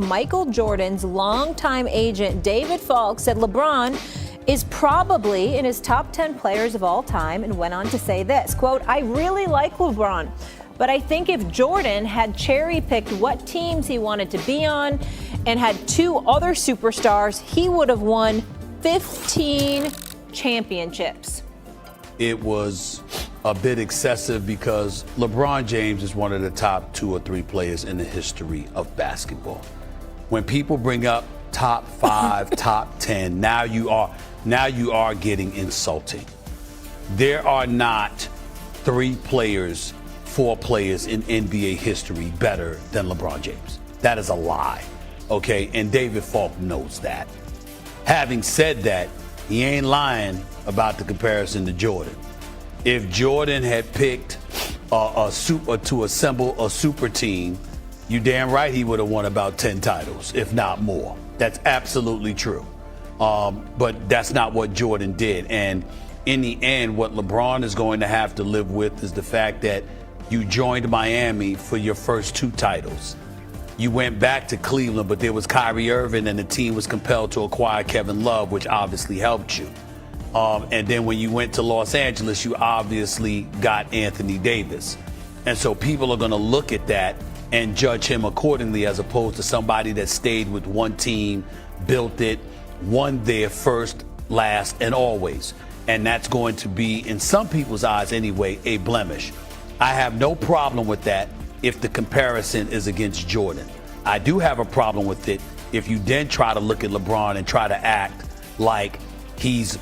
Michael Jordan's longtime agent, David Falk, said LeBron is probably in his top 10 players of all time, and went on to say this, quote, "I really like LeBron, but I think if Jordan had cherry-picked what teams he wanted to be on and had two other superstars, he would have won 15 championships." It was a bit excessive because LeBron James is one of the top 2 or 3 players in the history of basketball. When people bring up top 5, top 10, now you are getting insulting. There are not 3 players, 4 players in NBA history better than LeBron James. That is a lie, okay? And David Falk knows that. Having said that, he ain't lying about the comparison to Jordan. If Jordan had picked to assemble a super team, you damn right he would have won about 10 titles, if not more. That's absolutely true. But that's not what Jordan did. And in the end, what LeBron is going to have to live with is the fact that you joined Miami for your first 2 titles. You went back to Cleveland, but there was Kyrie Irving and the team was compelled to acquire Kevin Love, which obviously helped you. And then when you went to Los Angeles, you obviously got Anthony Davis. And so people are going to look at that and judge him accordingly, as opposed to somebody that stayed with one team, built it, won there first, last, and always. And that's going to be, in some people's eyes anyway, a blemish. I have no problem with that if the comparison is against Jordan. I do have a problem with it if you then try to look at LeBron and try to act like he's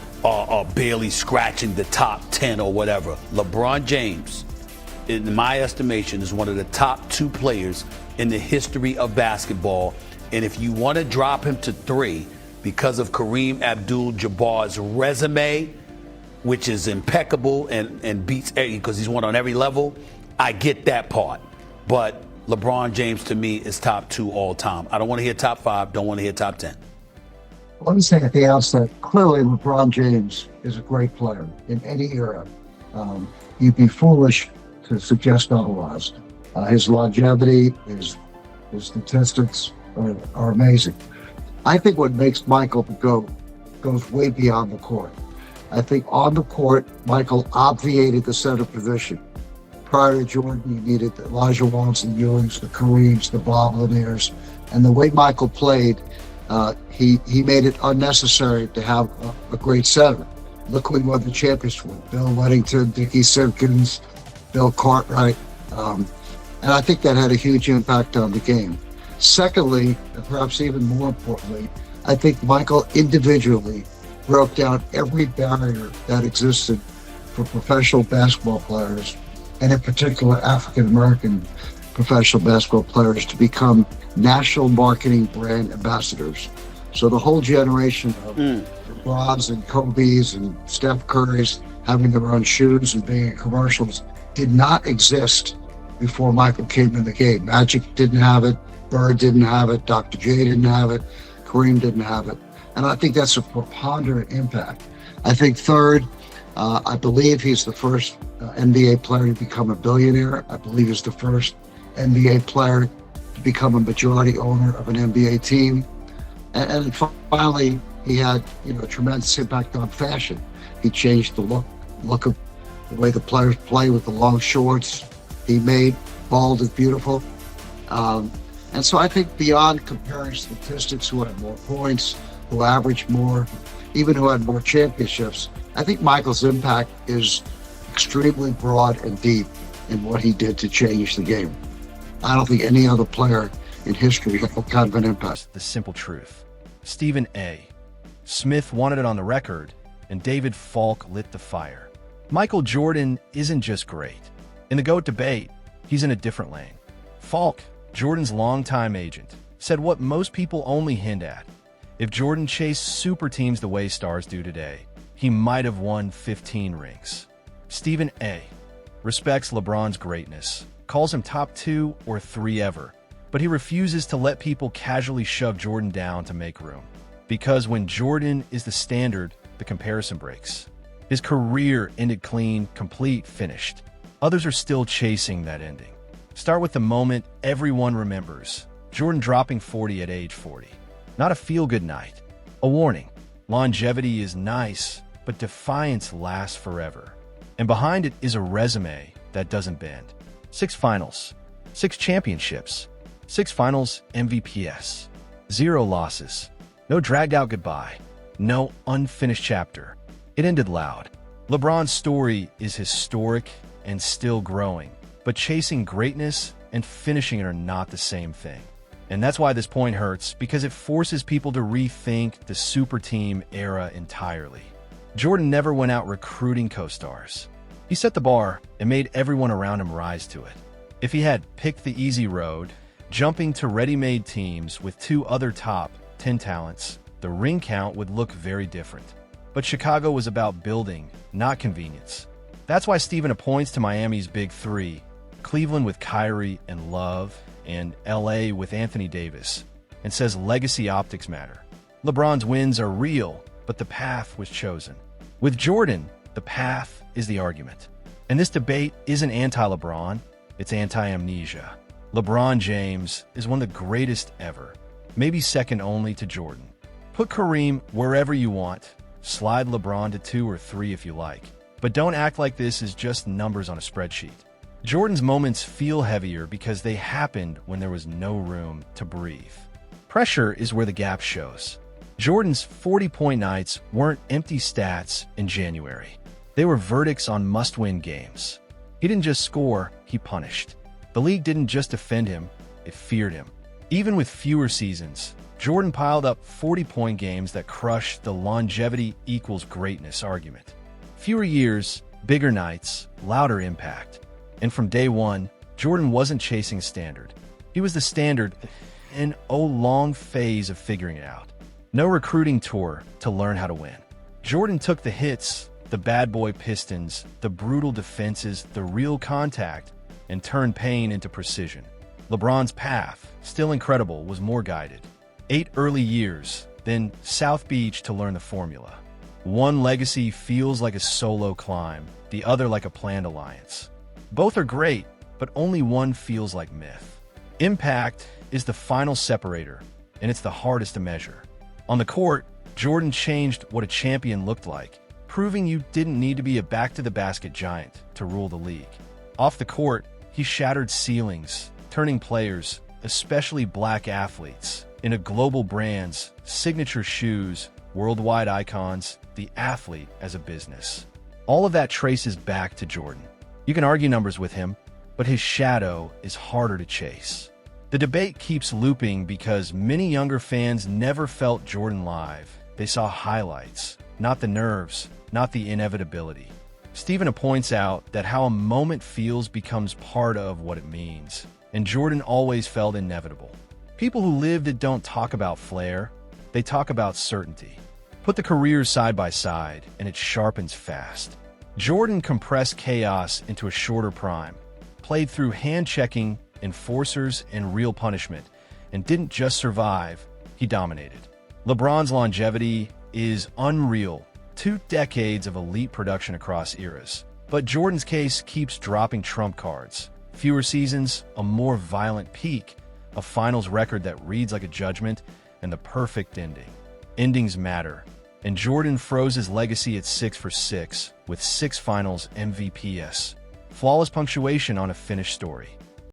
barely scratching the top 10 or whatever. LeBron James, in my estimation, is one of the top 2 players in the history of basketball. And if you want to drop him to 3 because of Kareem Abdul-Jabbar's resume, which is impeccable and beats because he's won on every level, I get that part. But LeBron James, to me, is top 2 all time. I don't want to hear top 5, don't want to hear top 10. Let me say at the outset, clearly LeBron James is a great player in any era. You'd be foolish to suggest otherwise. His longevity, his statistics are amazing. I think what makes Michael the GOAT goes way beyond the court. I think on the court, Michael obviated the center position. Prior to Jordan, you needed the Elijah Wans, the Ewings, the Kareems, the Bob Lanairs. And the way Michael played, he made it unnecessary to have a great center. Look who he won the championship with: Bill Weddington, Dickie Simpkins, Bill Cartwright. And I think that had a huge impact on the game. Secondly, and perhaps even more importantly, I think Michael individually broke down every barrier that existed for professional basketball players, and in particular African-American professional basketball players, to become national marketing brand ambassadors. So the whole generation of LeBrons and Kobe's and Steph Curry's having their own shoes and being in commercials did not exist before Michael came in the game. Magic didn't have it, Bird didn't have it, Dr. J didn't have it, Kareem didn't have it. And I think that's a preponderant impact. I think third, I believe he's the first NBA player to become a billionaire. I believe he's the first NBA player to become a majority owner of an NBA team. And finally, he had a tremendous impact on fashion. He changed the look of the way the players play with the long shorts. He made bald is beautiful. And so I think beyond comparing statistics, who had more points, who averaged more, even who had more championships, I think Michael's impact is extremely broad and deep in what he did to change the game. I don't think any other player in history had that kind of an impact. The simple truth. Stephen A. Smith wanted it on the record, and David Falk lit the fire. Michael Jordan isn't just great. In the GOAT debate, he's in a different lane. Falk, Jordan's longtime agent, said what most people only hint at. If Jordan chased super teams the way stars do today, he might have won 15 rings. Stephen A. respects LeBron's greatness, calls him top 2 or 3 ever, but he refuses to let people casually shove Jordan down to make room. Because when Jordan is the standard, the comparison breaks. His career ended clean, complete, finished. Others are still chasing that ending. Start with the moment everyone remembers. Jordan dropping 40 at age 40. Not a feel-good night. A warning. Longevity is nice, but defiance lasts forever. And behind it is a resume that doesn't bend. 6 finals, 6 championships, 6 finals MVPs, 0 losses, no dragged-out goodbye, no unfinished chapter. It ended loud. LeBron's story is historic and still growing, but chasing greatness and finishing it are not the same thing. And that's why this point hurts, because it forces people to rethink the super team era entirely. Jordan never went out recruiting co-stars. He set the bar and made everyone around him rise to it. If he had picked the easy road, jumping to ready-made teams with 2 other top 10 talents, the ring count would look very different. But Chicago was about building, not convenience. That's why Stephen points to Miami's Big Three, Cleveland with Kyrie and Love, and LA with Anthony Davis, and says legacy optics matter. LeBron's wins are real, but the path was chosen. With Jordan, the path is the argument. And this debate isn't anti-LeBron, it's anti-amnesia. LeBron James is one of the greatest ever, maybe second only to Jordan. Put Kareem wherever you want, slide LeBron to 2 or 3 if you like, but don't act like this is just numbers on a spreadsheet. Jordan's moments feel heavier because they happened when there was no room to breathe. Pressure is where the gap shows. Jordan's 40-point nights weren't empty stats in January. They were verdicts on must-win games. He didn't just score, he punished. The league didn't just defend him, it feared him. Even with fewer seasons, Jordan piled up 40-point games that crushed the longevity equals greatness argument. Fewer years, bigger nights, louder impact. And from day one, Jordan wasn't chasing standard. He was the standard in a long phase of figuring it out. No recruiting tour to learn how to win. Jordan took the hits, the bad boy Pistons, the brutal defenses, the real contact, and turned pain into precision. LeBron's path, still incredible, was more guided. 8 early years, then South Beach to learn the formula. One legacy feels like a solo climb, the other like a planned alliance. Both are great, but only one feels like myth. Impact is the final separator, and it's the hardest to measure. On the court, Jordan changed what a champion looked like, proving you didn't need to be a back-to-the-basket giant to rule the league. Off the court, he shattered ceilings, turning players, especially black athletes, into global brands, signature shoes, worldwide icons, the athlete as a business. All of that traces back to Jordan. You can argue numbers with him, but his shadow is harder to chase. The debate keeps looping because many younger fans never felt Jordan live. They saw highlights, not the nerves, not the inevitability. Stephen points out that how a moment feels becomes part of what it means, and Jordan always felt inevitable. People who lived it don't talk about flair, they talk about certainty. Put the careers side by side, and it sharpens fast. Jordan compressed chaos into a shorter prime, played through hand-checking, enforcers, and real punishment, and didn't just survive, he dominated. LeBron's longevity is unreal, 2 decades of elite production across eras. But Jordan's case keeps dropping trump cards. Fewer seasons, a more violent peak, a finals record that reads like a judgment, and the perfect ending. Endings matter. And Jordan froze his legacy at 6 for 6, with 6 finals MVPs. Flawless punctuation on a finished story.